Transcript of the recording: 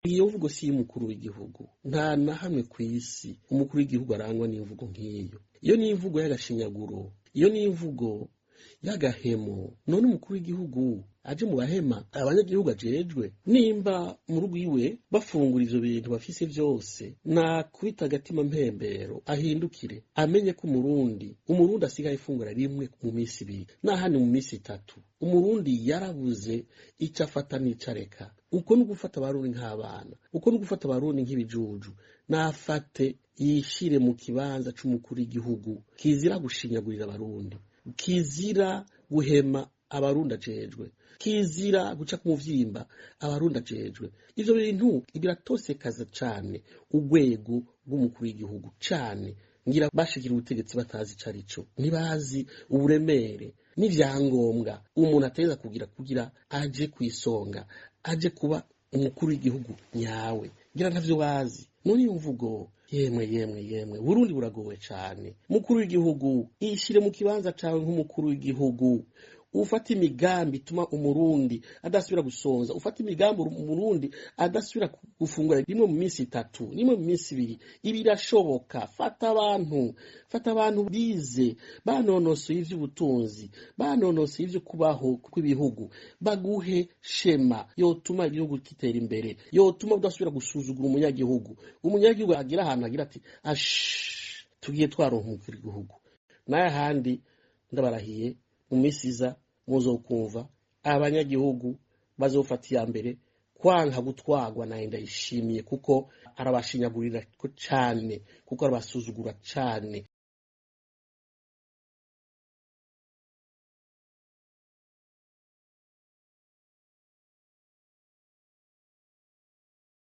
Iyo mvugo si y'umukuru w'igihugu. Nta na hamwe kw'isi umukuru w'igihugu arangwa n'imvugo nk'iyo. Iyo ni imvugo y'agashinyaguro, iyo ni imvugo y'agahemo. None umukuru w'igihugu aje mu bahema abanyagihugu ajejwe, nimba mu rugo iwe bafungura ivyo bintu bafise vyose, na kubita agatima mpembero ahindukire amenye ko umurundi asigaye ifungura rimwe mu misi ibiri, nahani mu misi itatu. Umurundi yarabuze ico afata n'ico areka. Uko ni gufata abarundi nk'abana, uko ni gufata abarundi nk'ibijuju. Nafate yishire mu kibanza c'umukuru w'igihugu, kizira gushinyagurira abarundi, kizira guhema abarundi ajejwe, kizira guca ku muvyimba abarundi ajejwe. Ivyo bintu biratosekaza cane urwego rw'umukuru w'igihugu cane. Ngira bashikira ubutegetsi batazi carico, ntibazi uburemere n'ivyangombwa umuntu ateza kugira aje kwisonga, aje kuba umukuru w'igihugu nyawe. Ngira ntavyo bazi. None iyo mvugo yemwe Burundi buragowe cane. Mukuru w'igihugu ishire mu kibanza cawe nk'umukuru w'igihugu. Ufata imigambi ituma umurundi adasubira gusonza, ufata imigambi umurundi adasubira gufungura rimwe mu minsi itatu, rimwe mu minsi ibiri. Ibirashoboka. Fata abantu bize, banonosoye ivy'ubutunzi, banonosoye ivyo kubaho kw'ibihugu, baguhe shema yotuma igihugu kitera imbere, yotuma udasubira gusuzugura umunyagihugu agira ahantu agira ati tugiye twaronka umukuru w'igihugu. Naye handi ndabarahiye mu misi iza muzokumva abanyagihugu bazofata iya mbere kwanka gutwagwa na Ndayishimiye, kuko arabashinyagurira cane, kuko arabasuzugura cane.